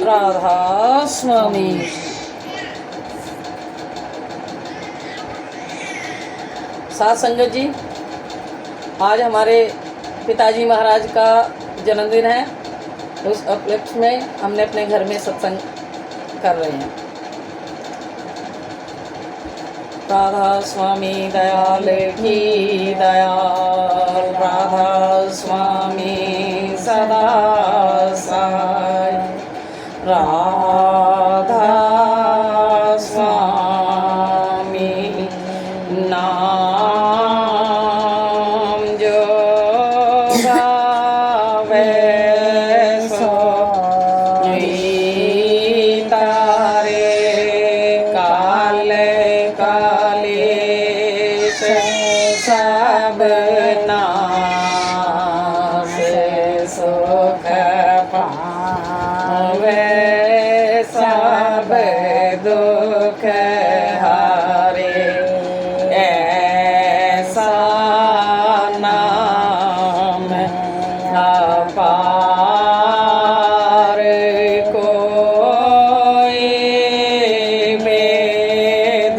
राधा स्वामी। साथ संगत जी, आज हमारे पिताजी महाराज का जन्मदिन है। उस उपलक्ष्य में हमने अपने घर में सत्संग कर रहे हैं। राधा स्वामी दयाल की दयाल, राधा स्वामी सदा साई, राधा स्वामी नाम जो गावे सो तारे काले काले सब नाम सुख पावे सब दुख हारे, ऐसा नाम अपार कोई वेद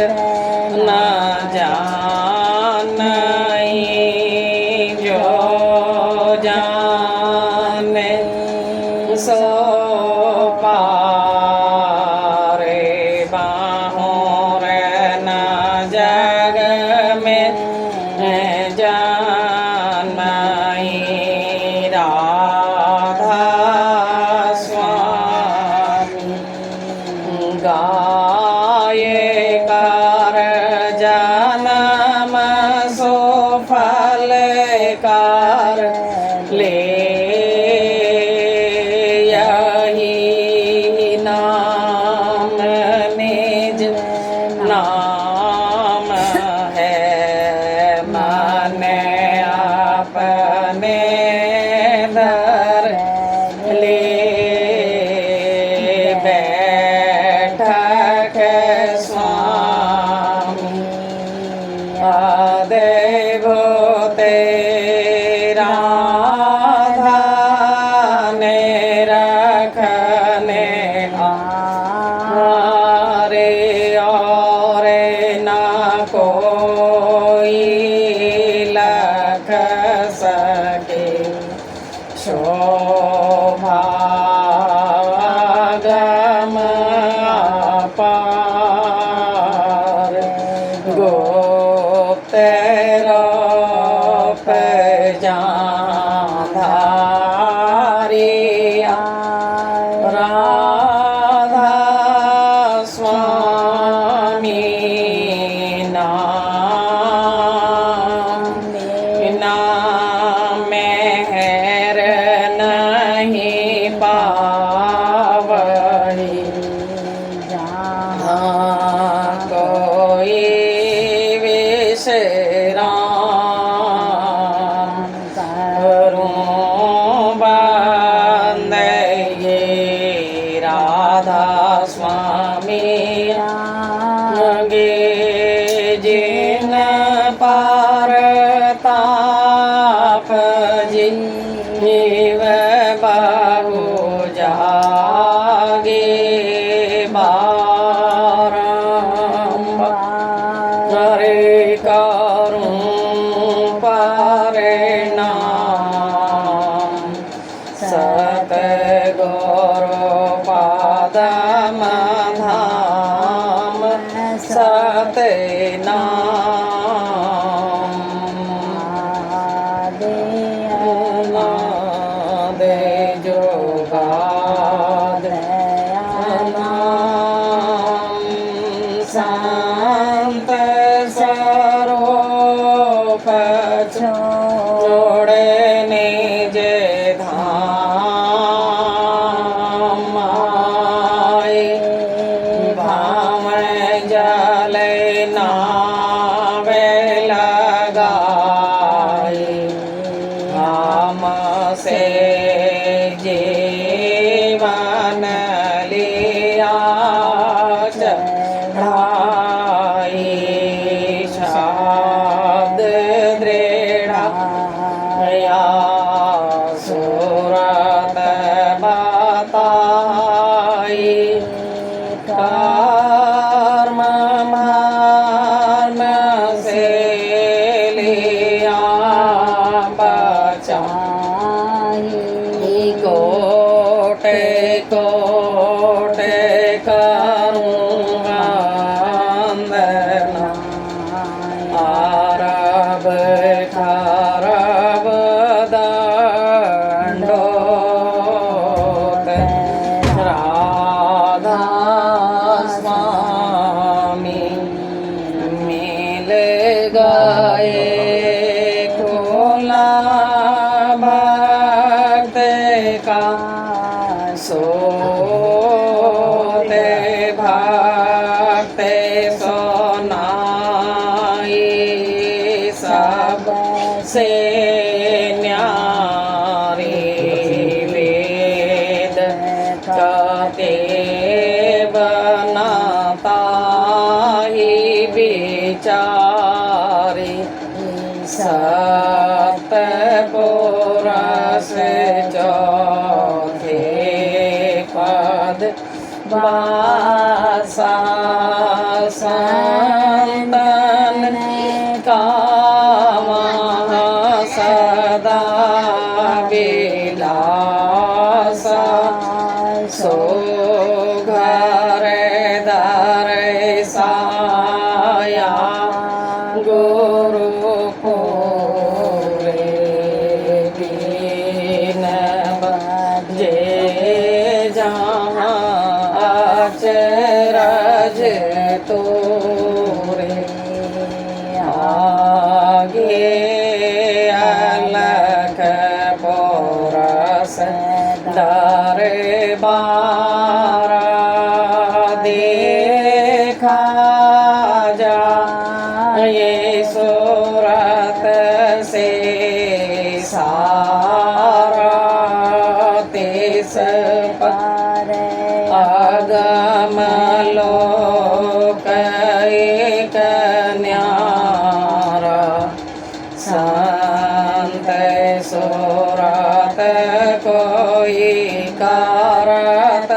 न जानाई, जो जाने सो पारे, बाहों रे न जग में जानमाई, राधा स्वामी गाये कर जन्म सो फल कर ले, यही नाम निज नाम है, मन अपने धर ले, बैठक स्वामी आदेव तेरा ने रखने हारे, और न कोई लख सके शोभा गम अपार, गुप्त रूप जानधारिया, राधा स्वामी नाम मेहर नहीं पावही, कोई विश्राम करूं बंदगी, राधा स्वामी गे जिन पार ताप जीव बहु जागे बारंबार, हरे करूं परिणाम सतगुरु पादम धाम सतनाम, दे जो गाद नाम, संत स्वरूप छोड़े निज धाम आए, भाव जल नावे लगाए, हम से जीवन लिया चढ़ाई, शब्द दृढ़ या सूरत बता कोटि करूँगा वंदना, आरब खरब दंडोत, राधा स्वामी मिल गए खोला भक्त का, सोते भक्त सोनाई सब से न्यारी, वेद कहते बनाता ही विचारे, सतपुरुष चौथे पद वासा, संतन का सदा विलासा, सो घर दरसाया गुरु पूरे दीन बजे, जहाँ अचरज तोरे, आगे अलख पोरस दरबार, देखा जाए सूरत से सारा, तिस पर अगम लोक एक न्यारा, संत सूरत कोई करत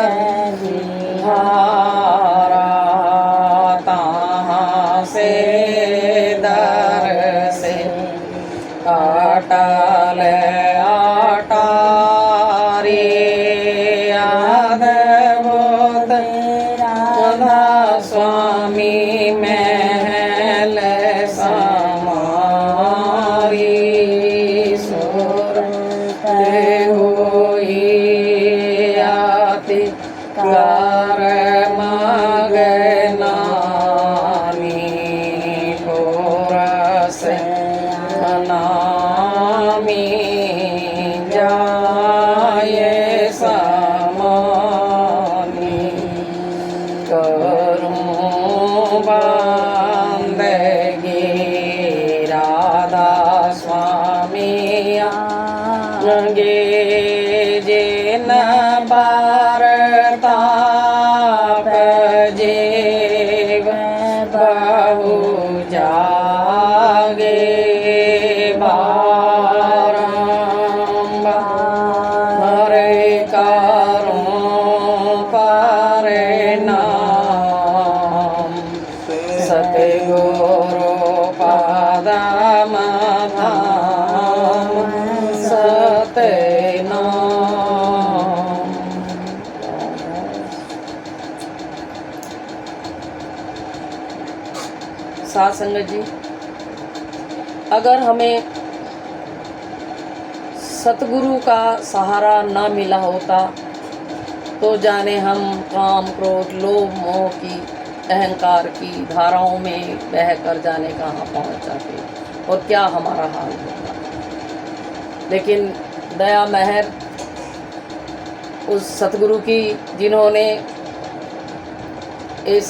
विहारा, तहाँ से दर से अटल अटारी, अद्भुत राधा स्वामी महल समारी, सूरत हुई आती कर मगनानी, पुरस नामी जाए समानी, करूं बंदगी राधा स्वामी आगे, जिन बरताप जीव बहु जागे, बारंबार करूं परिणाम, सतगुरु पदम धाम सतनाम। साथ संगत जी, अगर हमें सतगुरु का सहारा न मिला होता तो जाने हम काम क्रोध लोभ मोह की अहंकार की धाराओं में बह कर जाने कहाँ पहुँच जाते और क्या हमारा हाल होता। लेकिन दया महर उस सतगुरु की, जिन्होंने इस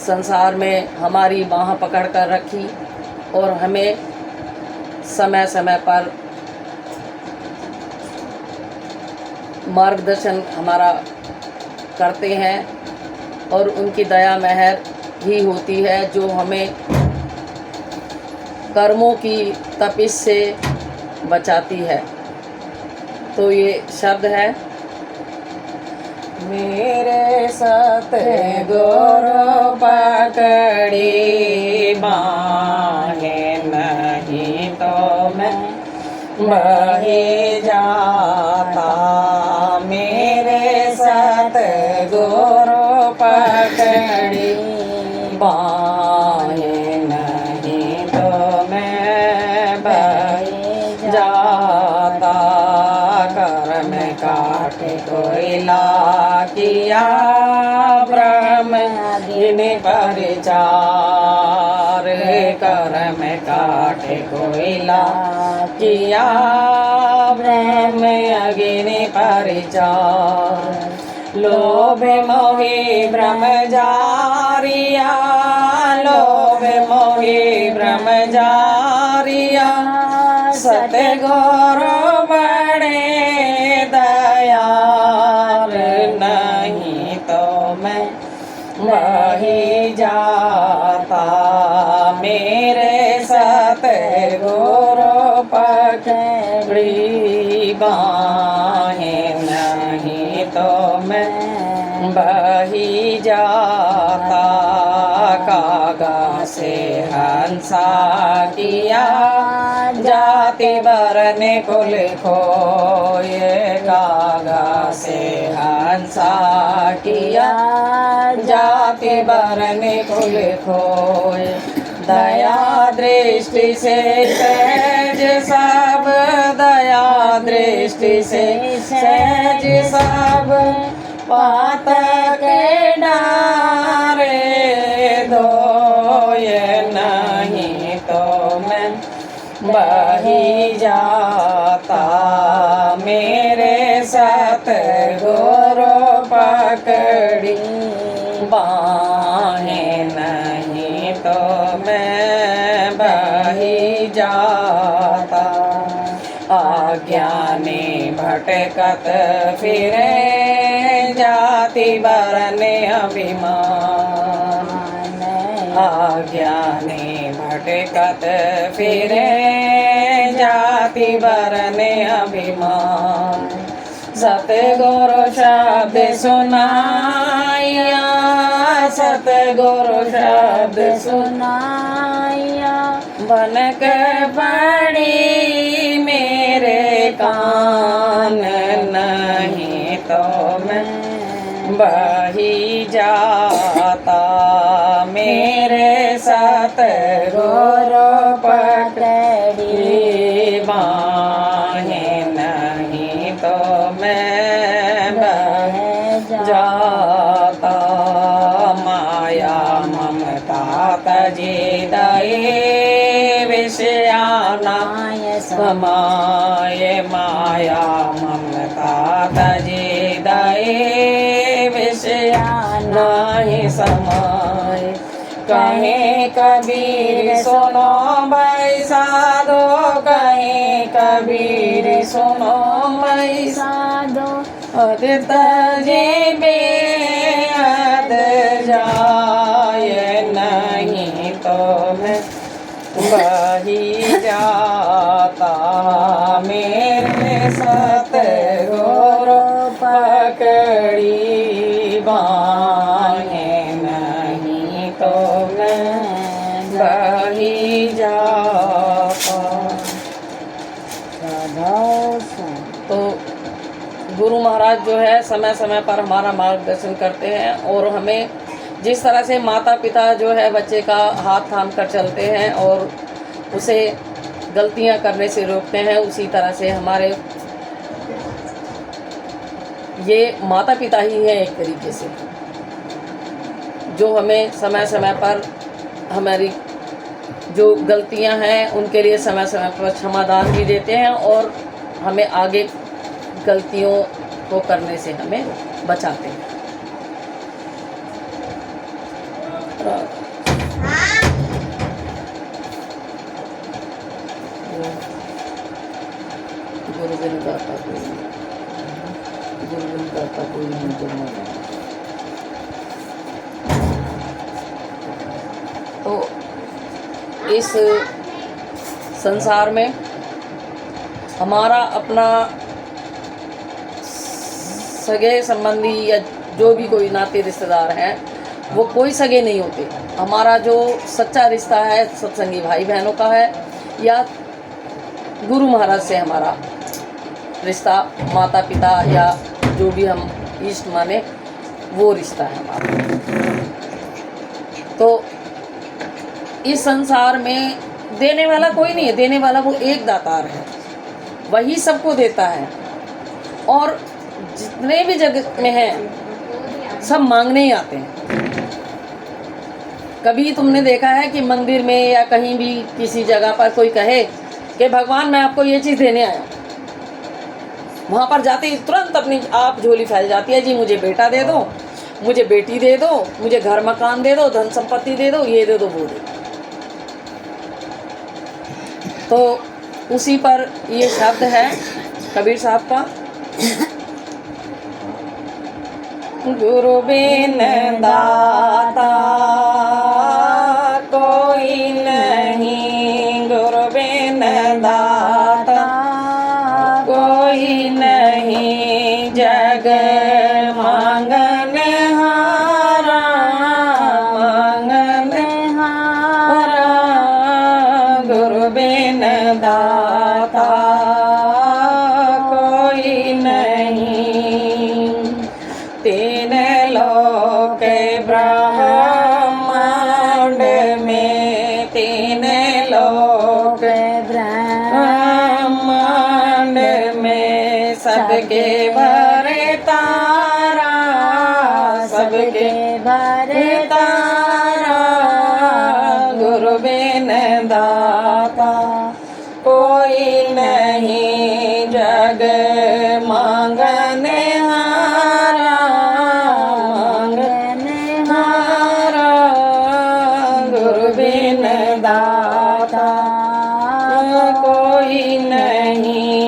संसार में हमारी बाह पकड़ कर रखी और हमें समय समय पर मार्गदर्शन हमारा करते हैं, और उनकी दया महर ही होती है जो हमें कर्मों की तपिश से बचाती है। तो ये शब्द है, मेरे सतगुरु पकड़ी बाहें नहीं तो मैं बही जाता मेरे सतगुरु पकड़ी बाहें, नहीं तो मैं बही जाता। कर्म काट कोयला किया ब्रह्म जिन परिचार, कर्म काट कोयला किया ब्रह्म अग्नि परिचार। लोभ मोहि ब्रह्मचारिया, लोभ मोहि ब्रह्मचारिया, सतगुरु बड़े दयाल, नहीं तो मैं बही जाता मेरे सतगुरु पकड़ी बाहें, नहीं तो मैं बही जाता। कागा से हंसा किया जाति वरण कुल खोए, कागा से हंसा किया जाति वरण कुल खोए। दया दृष्टि से सहज सब, दया दृष्टि से सहज सब, पातक डारे धोए, नहीं तो मैं बही जाता मेरे सतगुरु पकड़ी बाहें, नहीं तो मैं बही जाता। अज्ञानी भटकत फिरे जाति वरण अभिमान, अज्ञानी भटकत फिरे जाति वरण अभिमान। सतगुरु शब्द सुनाया, सतगुरु शब्द सुनाया, बनक पड़ी मेरे कान, नहीं तो मैं बही जाता मेरे सतगुरु पकड़ी बाहें, नहीं तो मैं बह जाता। माया ममता तजे दये विषयाना समाये, माया ममता तजे दये विषयाना समाये। कहे कबीर सुनो भाई साधो, कहे कबीर सुनो भाई साधो, अदित जी बेअद जाए, नहीं तो मैं बही जाता मेरे सतगुरु पकड़ी बाहें, नहीं तो मैं बही जाता। तो गुरु महाराज जो है समय समय पर हमारा मार्गदर्शन करते हैं और हमें जिस तरह से माता पिता जो है बच्चे का हाथ थाम कर चलते हैं और उसे गलतियां करने से रोकते हैं, उसी तरह से हमारे ये माता पिता ही हैं एक तरीके से, जो हमें समय समय पर हमारी जो गलतियां हैं उनके लिए समय समय पर क्षमादान भी देते हैं और हमें आगे गलतियों को करने से हमें बचाते हैं। गुरु बिन गाता कोई नहीं, गुरु बिन गाता कोई नहीं करना। तो इस संसार में हमारा अपना सगे संबंधी या जो भी कोई नाते रिश्तेदार हैं वो कोई सगे नहीं होते। हमारा जो सच्चा रिश्ता है सत्संगी भाई बहनों का है या गुरु महाराज से हमारा रिश्ता, माता पिता या जो भी हम इष्ट माने वो रिश्ता है हमारा। तो इस संसार में देने वाला कोई नहीं है, देने वाला वो एक दातार है, वही सबको देता है। और जितने भी जगत में हैं सब मांगने ही आते हैं। कभी तुमने देखा है कि मंदिर में या कहीं भी किसी जगह पर कोई कहे कि भगवान मैं आपको ये चीज़ देने आया, वहाँ पर जाते ही तुरंत अपनी आप झोली फैल जाती है, जी मुझे बेटा दे दो, मुझे बेटी दे दो, मुझे घर मकान दे दो, धन संपत्ति दे दो, ये दे दो, वो दे दो। तो उसी पर ये शब्द है कबीर साहब का, गुरु बिन दाता कोई नहीं, गुरु बिन दाता कोई नहीं, जग मांगन हारा, मांगन हारा, गुरु बिन दाता कोई नहीं। तीन लोक ब्रह्मांड में, तीन लोक ब्रह्मांड में, सबके भरे तारा, सबके भरे तारा, गुरु बिन दाता कोई नहीं, जग मांगने हारा, मांगने हारा, गुरु बिन दाता कोई नहीं,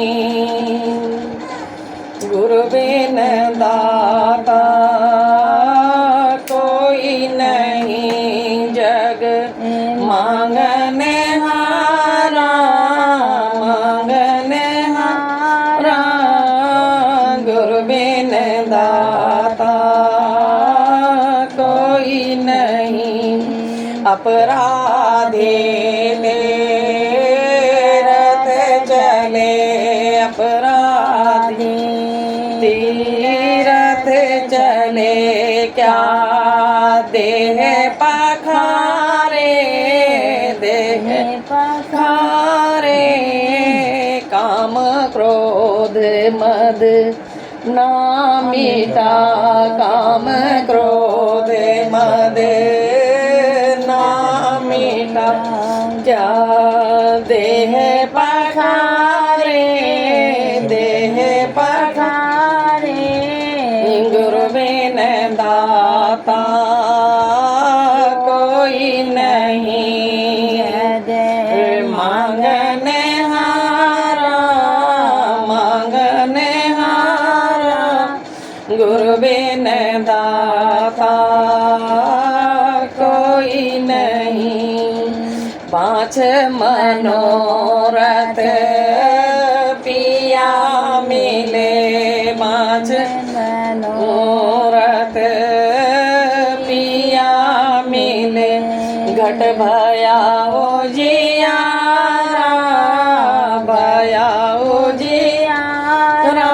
गुरु बिन दाता कोई नहीं, जग मांगने हारा, मांगने हारा, गुरु बिन दाता कोई नहीं। अपराधी तीरथ चले, अपराधी तीरथ चले, क्या देह पखारे, देह पखारे, काम क्रोध मद ना मिटा, काम क्रोध मद ना मिटा, क्या देह पखारे, देह पखारे, गुरु बिन दाता कोई नहीं, मांगने हारा, मांगने हारा, गुरु बिन दाता कोई नहीं। पांच मनोरथ पिया मिले, पांच मनोरथ पिया मिले, घट भया उजियारा, भया उजियारा,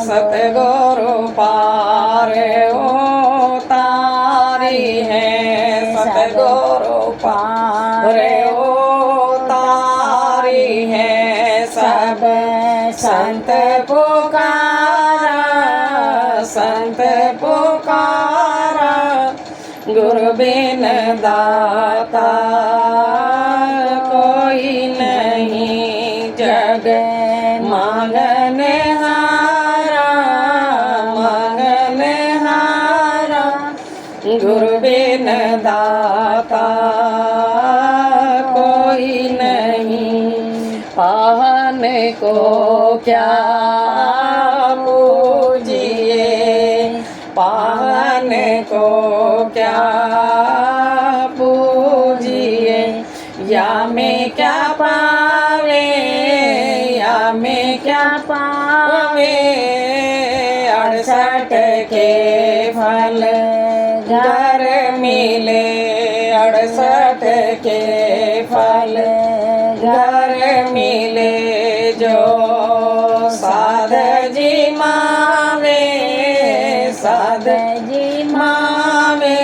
सतगुरु पार उतारी है, सतगुरु पार उतारी है, सब संत पुकारा, संत पुकारा, गुरु बिन दाता कोई नहीं, जग मांगने हारा, मांगने हारा, गुरु बिन दाता कोई नहीं। पाहन को क्या पूजिए, पाहन को क्या पूजिए, या में क्या पावे, या में क्या पावे, 68 के फल घर मिले, 68 के फल घर मिले, जी मावे साध जी मावे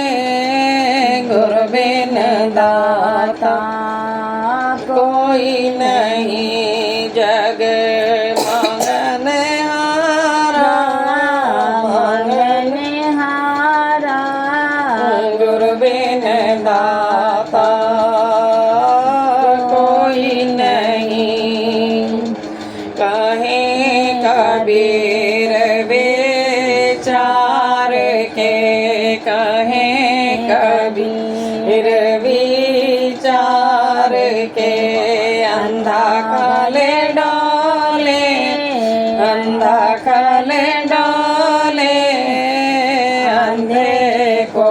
गुरु बिन दाता कोई नहीं जग मंगनहारा मंगनहारा गुरु बिन दाता कोई नहीं कहे कबीर विचार के कहे कबीर विचार के अंधा काले डाले अंधा काले डाले अंधे को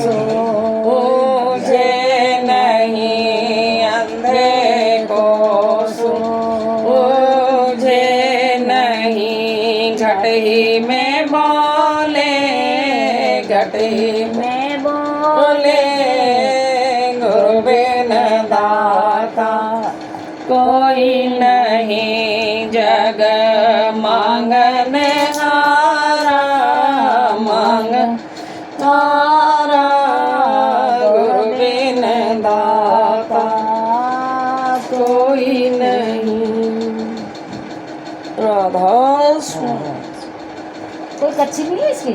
सूझे नहीं अंधे को सूझे नहीं घट ही में बोले घट ही में बोले गुरु बिन दाता कोई नहीं जग मांगने हारा मांग तारा गुरु बिन दाता कोई नहीं। राधा स्वामी। कोई कच्ची नहीं है इसकी?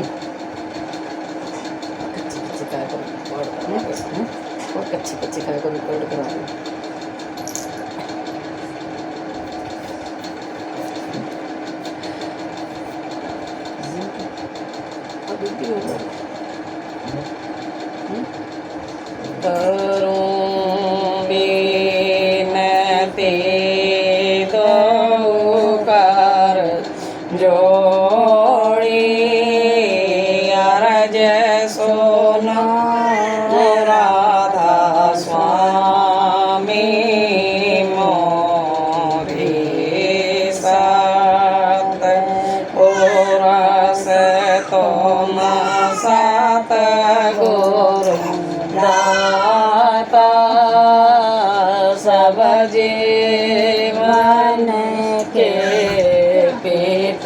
कच्ची कच्ची काय को रिकॉर्ड करा और कच्ची कच्ची काय को रिकॉर्ड करा अभी भी होगा करूं बिनती दो कर जोड़ी अरज सोना राधा स्वामी मोरी सत ओरस तुम सत गुरु दाता सब जीवन के पित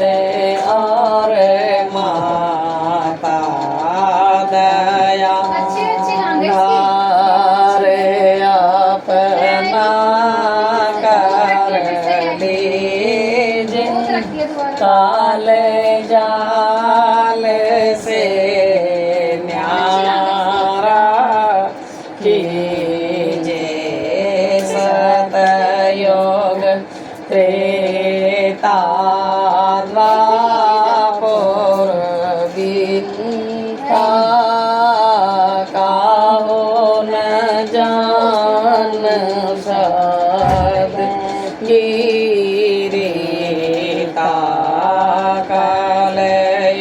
और माता दया धारे अपना कर लीजिए काले जाल से न्यारा कीजिए सतयोग त्रेता द्वापर बीता काहो न जान सद गिरीता काल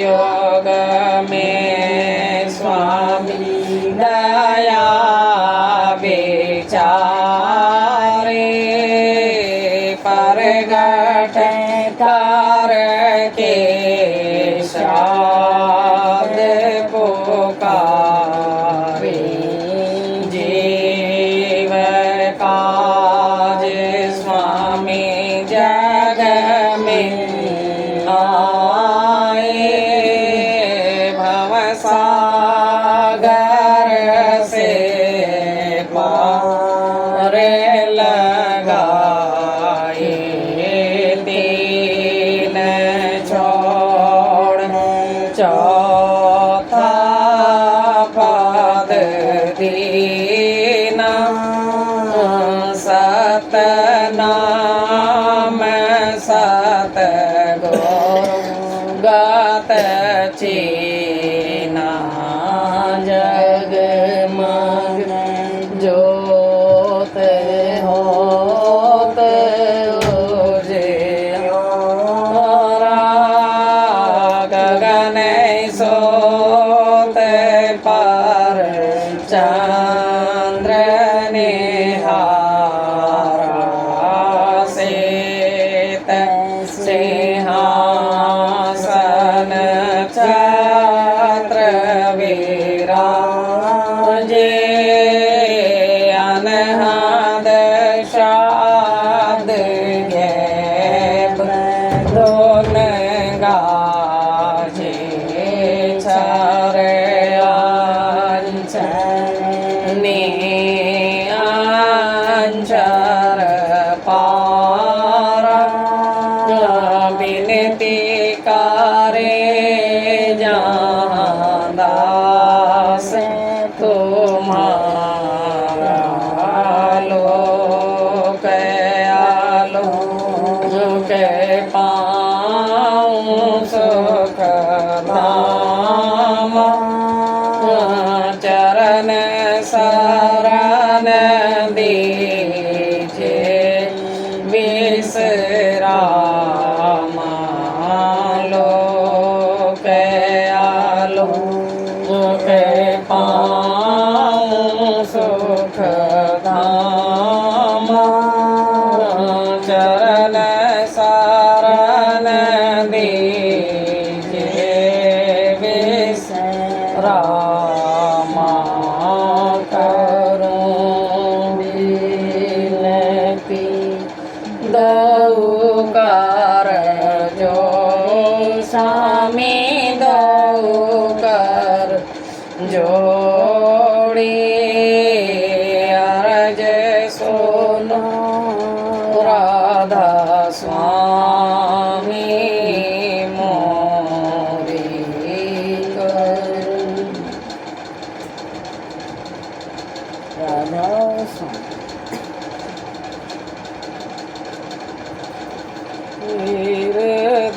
योग में स्वामी दया विचारे परगट कर के शाद पुकारे जीव काज स्वामी जग में आए भव सागर से पार लगाए तीन छोड़ चौथा पद दीना सतनाम सत गुरु गात चीना जग मग जोत होत उजियारा गगन सोत पर चंद्र निहारा सेत सिंहासन छत्र विराजे अनहद शाद गैब दोन गाजे छर ने अंचर पारा बिनती करे जहाँ दास तुम्हारा लोक आलो के पाऊँ सुख धाम चरण शरण दीजे विश्राम लोक आलो के पाऊँ सुख धाम चरण शरण दीजे विश्राम करूं विनती दऊ कर जो स्वामी दऊ कर जोड़ी अरज सुनो राधा स्वामी मोरी कर राधा स्वामी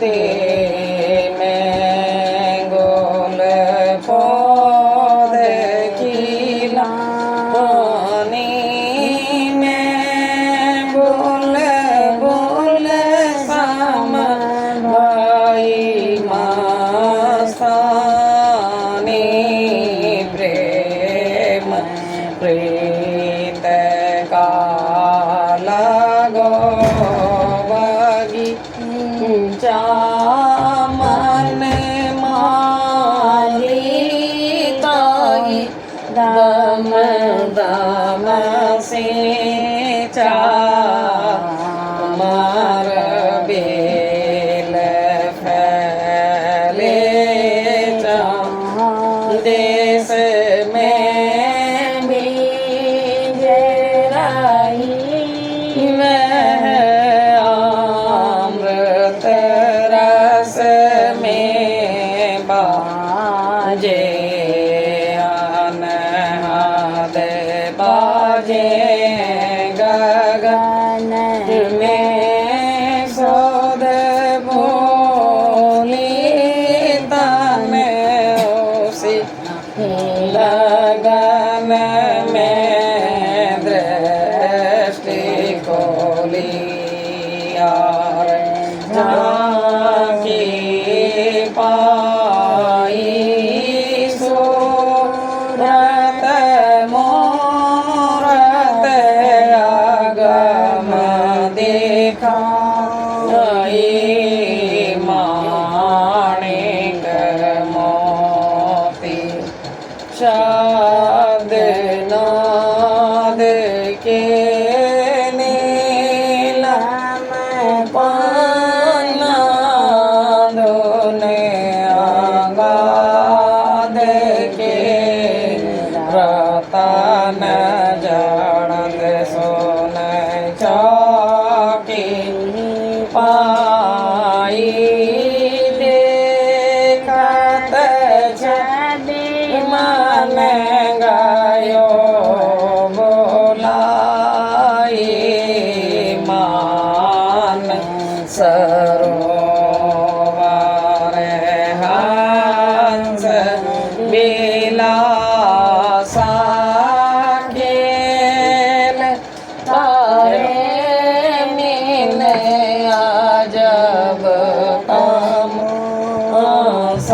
दे में गोल पौधे खिला पानी में बोल बोल सम भाई मस्तानी प्रेम प्रीत का लगो मन माली ताई दम दम से चार बेल फैले देश में बीजराई वह अमृत रस में बाजे अनहद बाजे गगन में सोद बोली तन उसी लगन में दृष्टि खोली यार झांकी पाई सूरत मोरत आगम देखा माणिक मोती शब्द नाद के नीलम पाना दोने आगाद के रतन जड़त सोन चौकी पाई देखत मन गयो बोलाई मान सरोवर हंस बिलासा खेल तारे मिले अजब काम हंस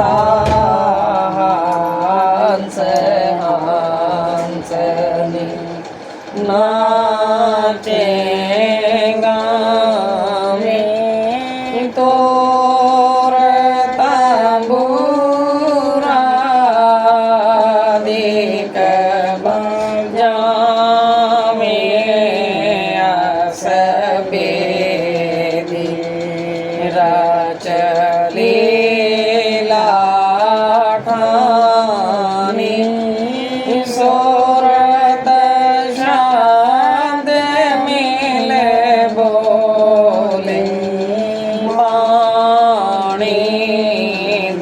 हंसनी नाचे गावे तोर तंबूरा दिक बजावे असबेदी रचली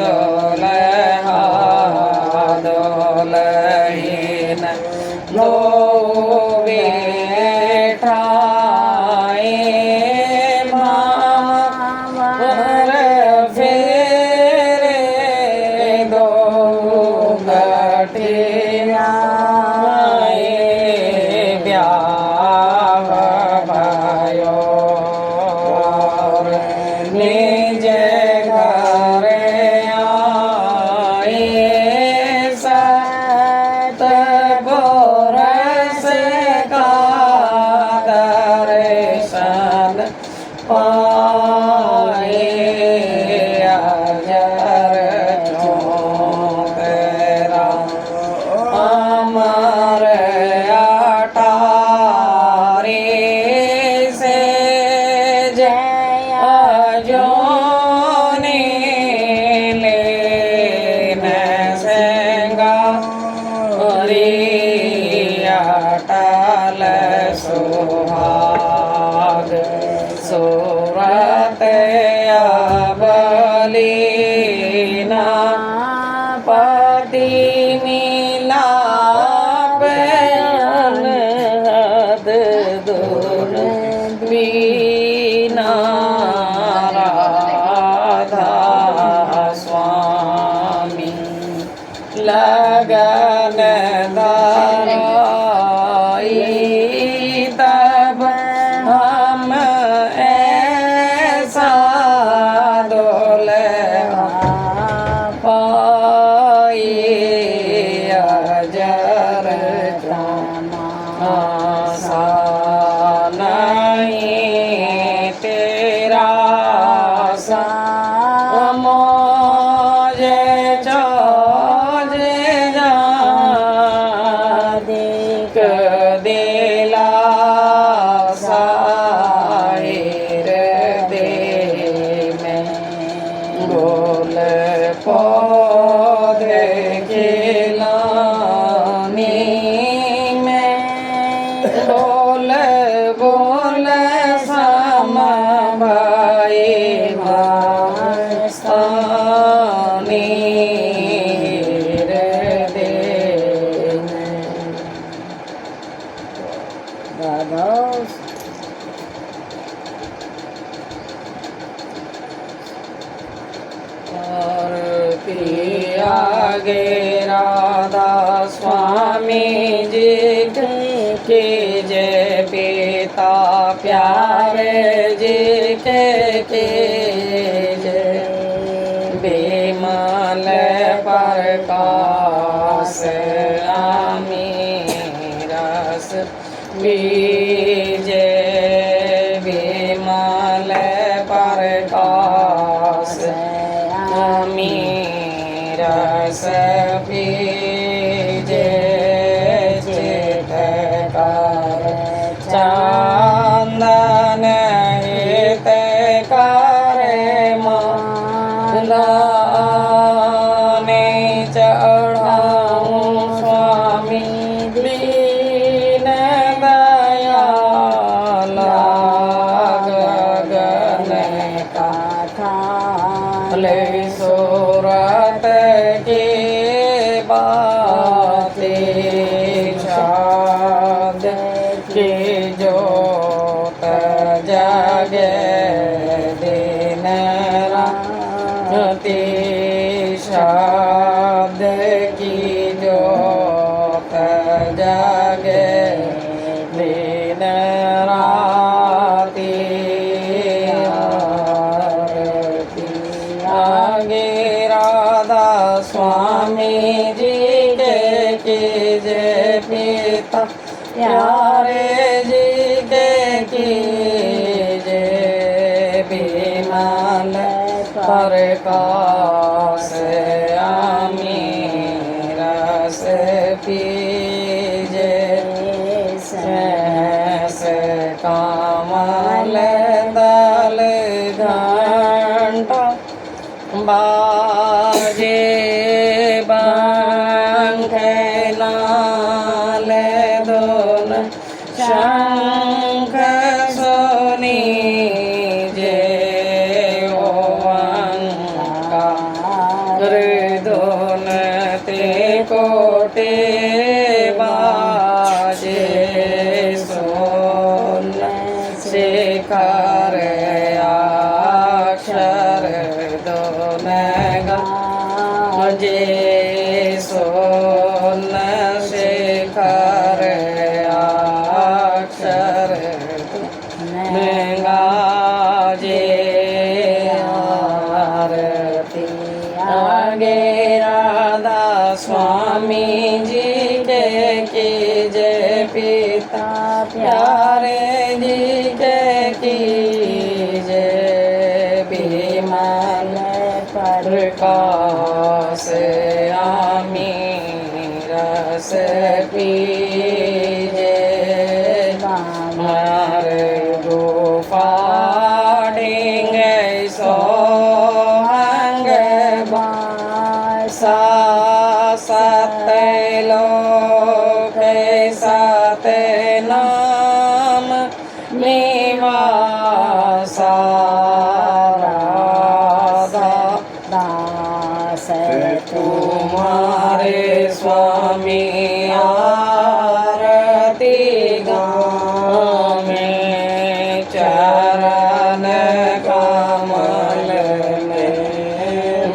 दुल्हा दुल्हन दो बैठाए भावर फेरे दो गठियाए ब्याह भयो निज घर आए सत बरस का दर्शन पाए अजर चौतरा अमर अटारी से जय जोनी लेन सेंगा अटल सुहाग सूरत अबलीना पति मिला बयान हद दूर बीना राधा स्वामी लगन दाई तब हम ऐसा दुल्हा पाए अजर आसा नहीं तेरा सा मोजे चौजे जा देख दिला साहिर दे में गोल पौधे खिलानी में बोल बोल सम भाई मस्तानी दे दादा और आगे राधा स्वामी जी के जय पिता प्यारे जी के जय बेमल प्रकाश आमी रस बीजे बेमल प्रकाश आमी रस बीजे चितकार चंदन हित करे माने चढ़ाऊं स्वामी दीन दयाल गगन का ले सूरत की बातें शाद की जोत जगे दिन राति शाद की जोत जगे दिन राति आगे राधा स्वामी जी के कीजे पिता प्यारे जी के कीजे विमल प्रकाश आमी रस पीजे सहस कमल दल घंटा बाजे बंखनाल दोन शंख सोनी जे ओ जे सोन शिखर अक्षर गाजे आरती आगे राधा स्वामी जी के कीजे पिता प्यारे जी के कीजे विमल प्रकाश आमी रस पीजे मार गुफा डिंगे सोहंग सा सत लोक सत नाम निवासा दास तुम्हारे स्वामी आरती गामे चरण कमल में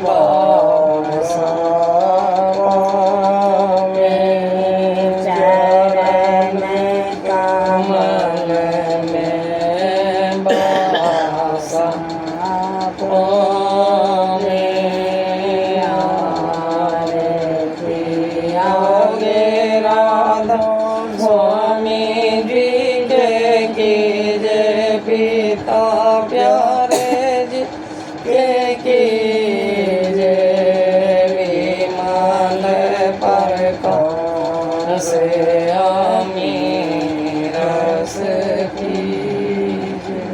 वासा चरण कमल में वासा राधा स्वामी जी के कीजे पिता प्यारे जी के कीजे विमल प्रकाश आमी रस कीजे।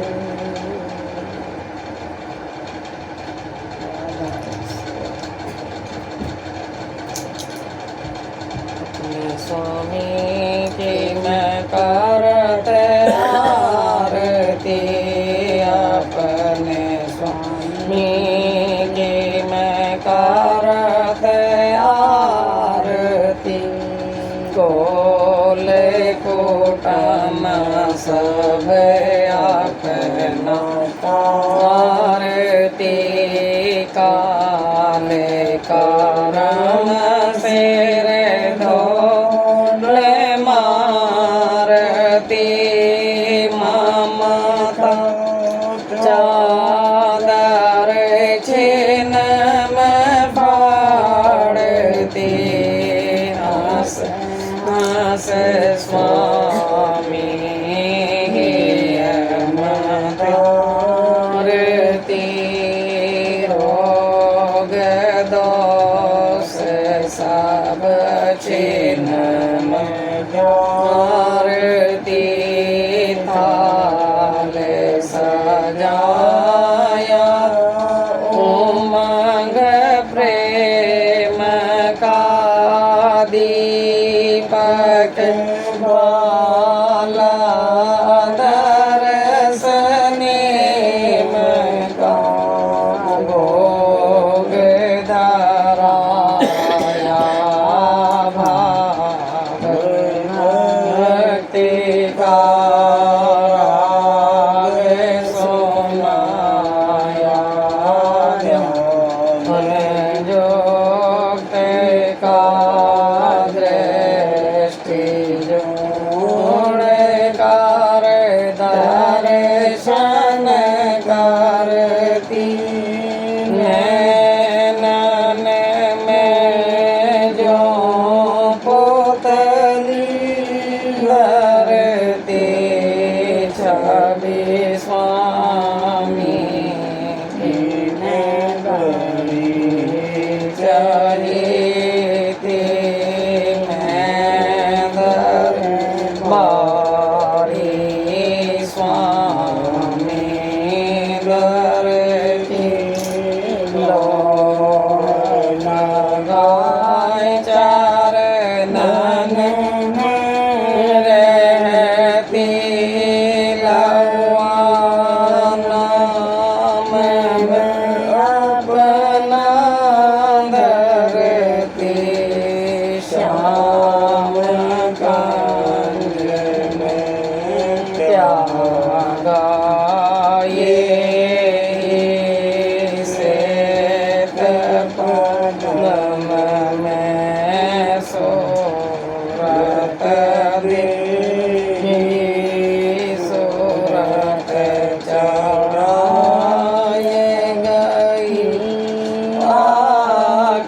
स्वामी की मैं करते आरती अपने स्वामी की मैं करते आरती गोल कुटुम सब अपना आरती काले कारण से मारती ममता चादर छिन में फाड़ती हंस हंस स्वामी मारती रोग दोष सब छिन में आरती थाल सजाया उमंग प्रेम का दीपक वाला दर्शने का भोग धराया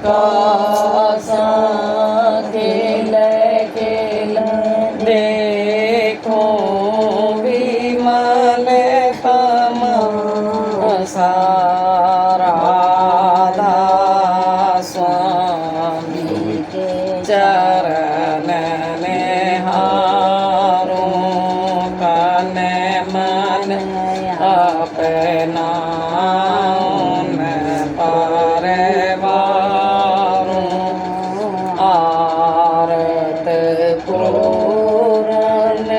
आकाशा खेल खेल देखो विमल तमसा राधा स्वामी के चरण निहारो कन मन अपना आरत पूरन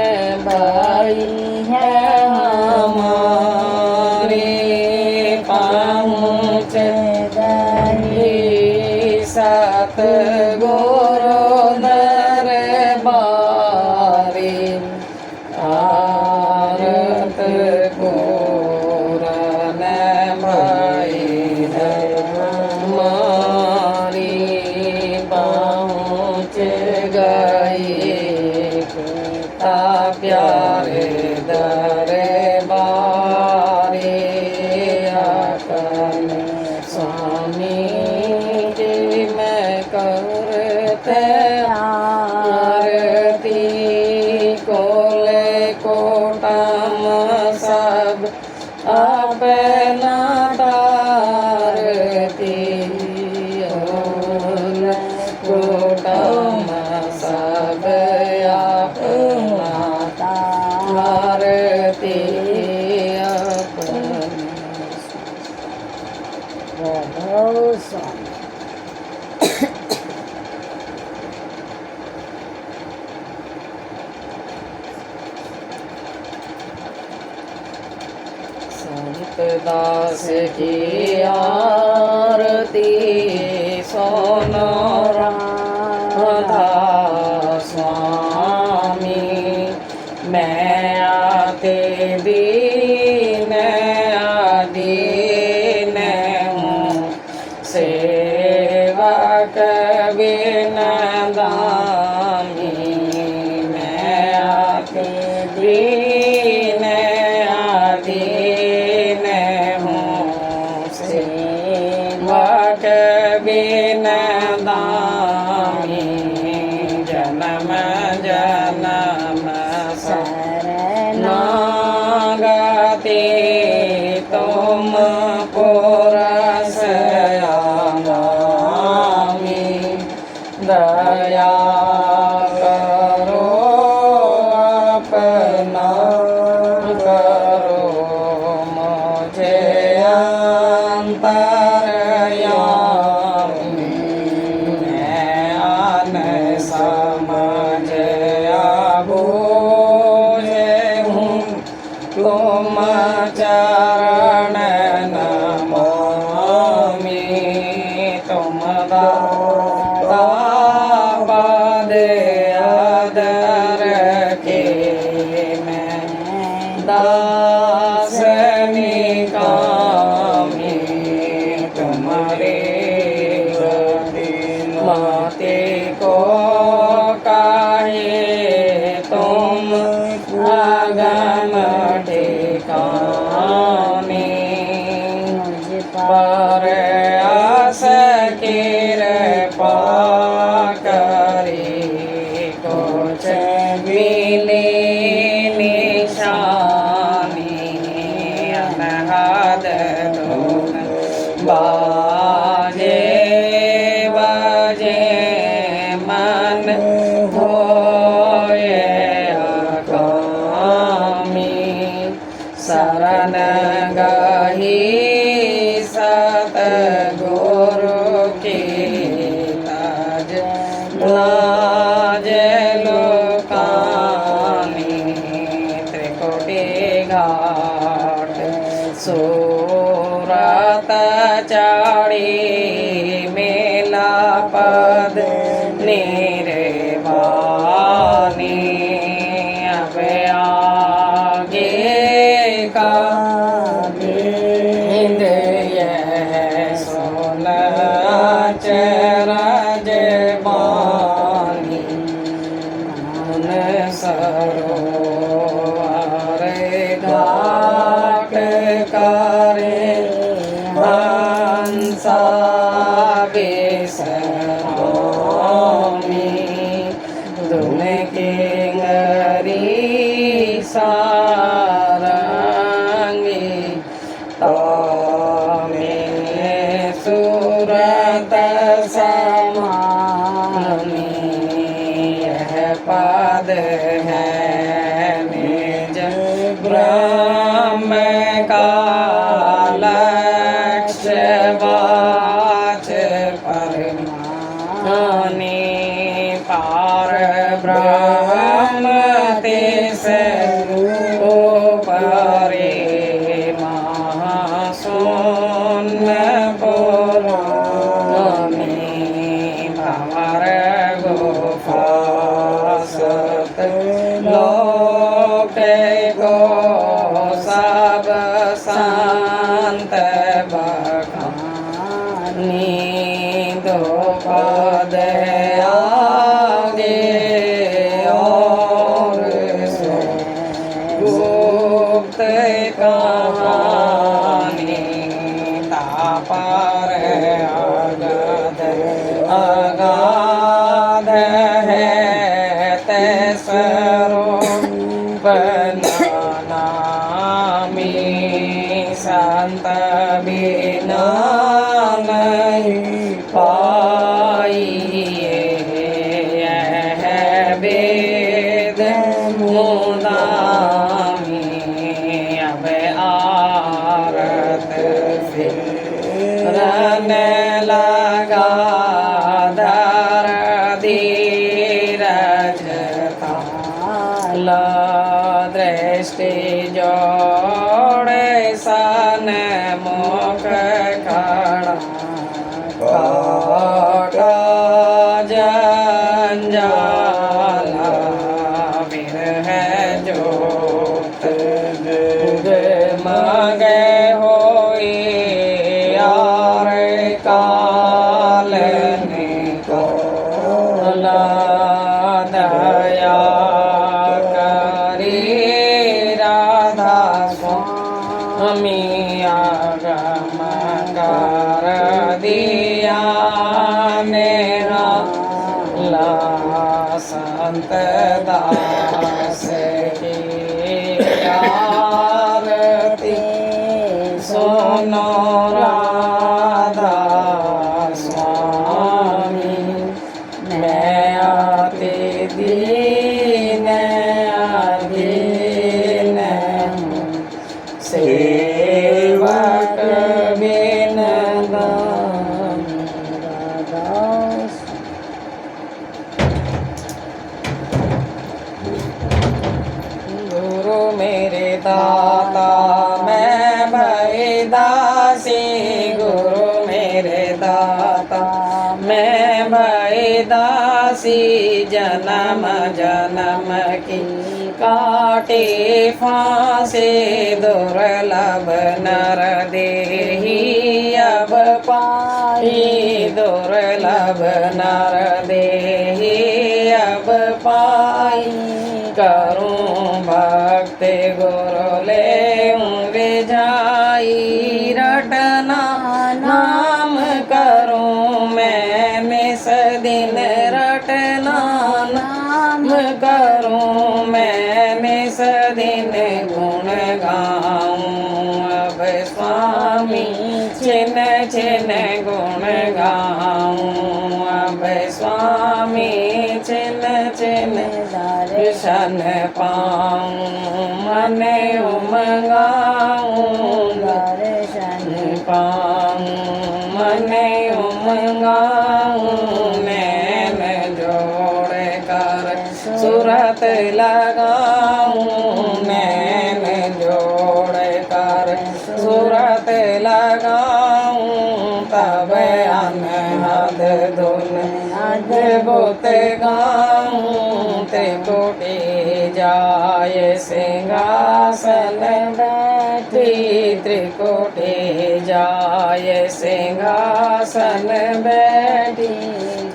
भाई है हमारे पहुँच गए सत गुरु दरबारे आरत पूरन भाई है हमारी पहुँच गए प्यारे दरबारे अपने स्वामी जी मैं करते आरती कोले कोटम सब अपना तारती कोटम सब अपना तारती संत दास की आरती सोनो राधा स्वामी मैं आते दीन आदीन हूँ सेवक बिन दानी मैं आते दीन आदीन हूँ सेवक बिन दानी जन्म जन्म शरणागति तुम पुरस आगामी दया करो अपना करो मुझे अंतरयामी मैं आन समझ बूझे हूँ तुम चरण नमामि तुम दाता पद आदर के मैं दास निकामी तुम्हारे गति माते को काहे तुम आगम ठिकाने पर आस कृपा करे कुछ मिले निशानी अनहद धुन बाजे बाजे मन होए अकामी शरण गही सतगुरु की ताज लाज लोकानी त्रिकुटी घाट सूरत चाड़ी मेला पद निर्वाणी अब आगे का हिंद यह सुन चरज बानी मन सरोवर घाट करे हंसा बेसरोमी धुन के गरी सारंगी तो में सूरत समानी यह पद है निज ब्रह्म का लक्ष्य वाच परमानी पार ब्रह्म तेसे ऊपरे महाशून्य पुरानी भंवर गुफा सत लोक को सब शांत बखानी दो पद आगे और से गुप्त कहानी तापर अगाध अगाध है स्वरूप नामी संत बिना नहीं पाइए यह वेद मुदामी अब आरत फिरन लगा धर धीरज ला दृष्टि जोड़े सन मुख खड़ा काटा जंजाला विरह जोत मगे होई यार काल निकोला दया करी राधा स्वामी आगम कर दिया मेरा ला संत दास की आरती सुनो राधा स्वामी मैं आते दीन अधीन हूँ सेवक बिन दास। गुरु मेरे दाता मैं भई दासी गुरु मेरे दाता मैं भई दासी जन्म जन्म की काटे फांसे दुर्लभ नर देही अब पाई दुर्लभ नर देही अब पाई करूं भक्ति गुरु ले विजाई रटना नाम करूं मैं निस दिन रटना नाम करूं मैं निस दिन गुण गाऊं अब स्वामी छिन छिन गुण गाऊं अब स्वामी छिन छिन दर्शन पाऊं मन उमंगाऊं दर्शन पाऊं मन उमंगाऊं नैन जोड़ कर सूरत लगाऊं नैन जोड़ कर सूरत लगाऊं तब अनहद धुन अद्भुत गाऊं त्रिकुटी जाय सिंहासन बैठी त्रिकुटी जाय सिंहासन बैठी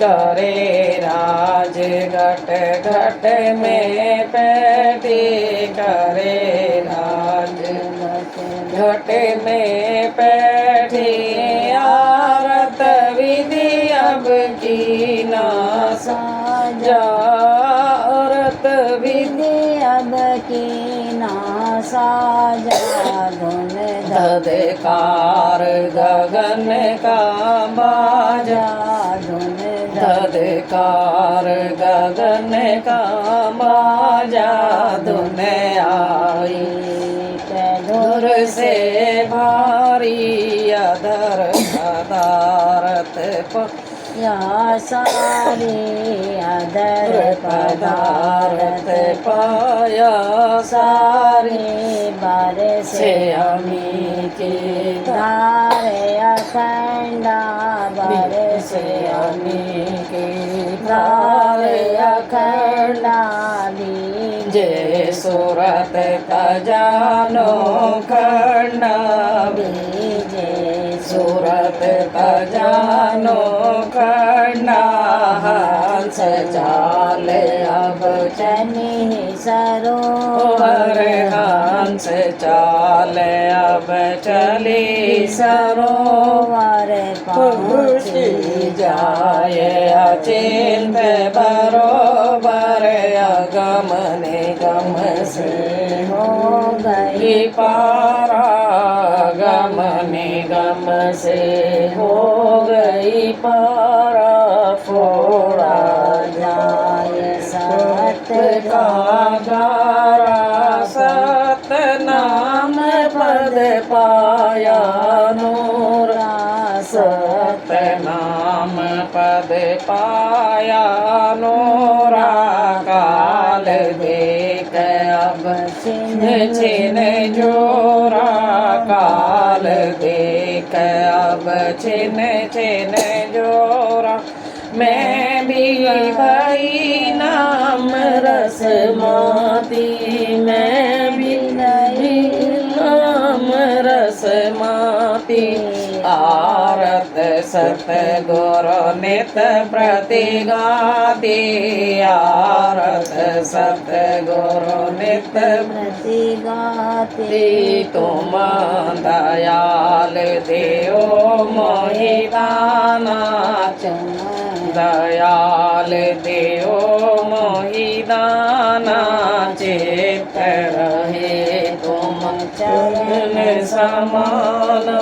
करे राज घट घट में बैठी करे राज घट में बैठी आरत विधि अब की ना साजारत विधि अब की ना साजा धुन धधकार गगन का बाजा धुन धधकार गगन का बाजा धुन आई धुर से भारी अधर पदारत या सारे अदर पदारत पदारथ पाया सारे बारिश से अमी की धारे अखंडा बारिश से अमी की धारे अखंडा जय सूरत तजानो खंडा बीजे सूरत तजानो खंडा हंस चाल अब चनी सरोवर हंस चाल अब चली सरोवर पहुँची जाय अचिंत बरोबर अगम निगम से हो गई पारा गम निगम से हो गई पारा फोड़ा जाय सत का गारा सत नाम पद पाया नूरा सत नाम पद पाया नूरा काल देख अब छिन जोरा काल देख अब छिन छिन जोरा मैं भी भई नाम रस माती मैं भी नहीं नाम रस माती आरत सत गुरु नित प्रति गाती आरत सत गुरु नित प्रति गाते तुम दयाल देओ मोहि दाना दयाल देओ मोहि दाना चित रहे तुम चरण समाना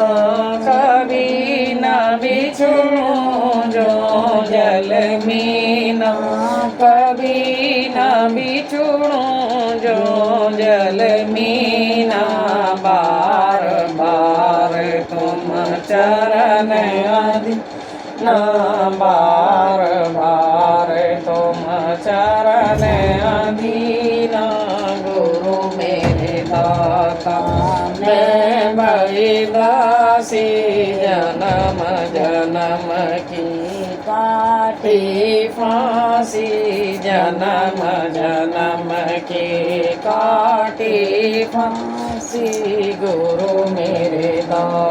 कभी न बिछुड़ो जो जल मीना कभी न बिछुड़ो जो जल मीना बार बार तुम चरण आदि ना बार बार तुम चरण अधीना गुरु मेरे दाता मैं भई दासी जन्म जन्म की काटी फांसी जन्म जन्म की काटी फांसी गुरु मेरे दाता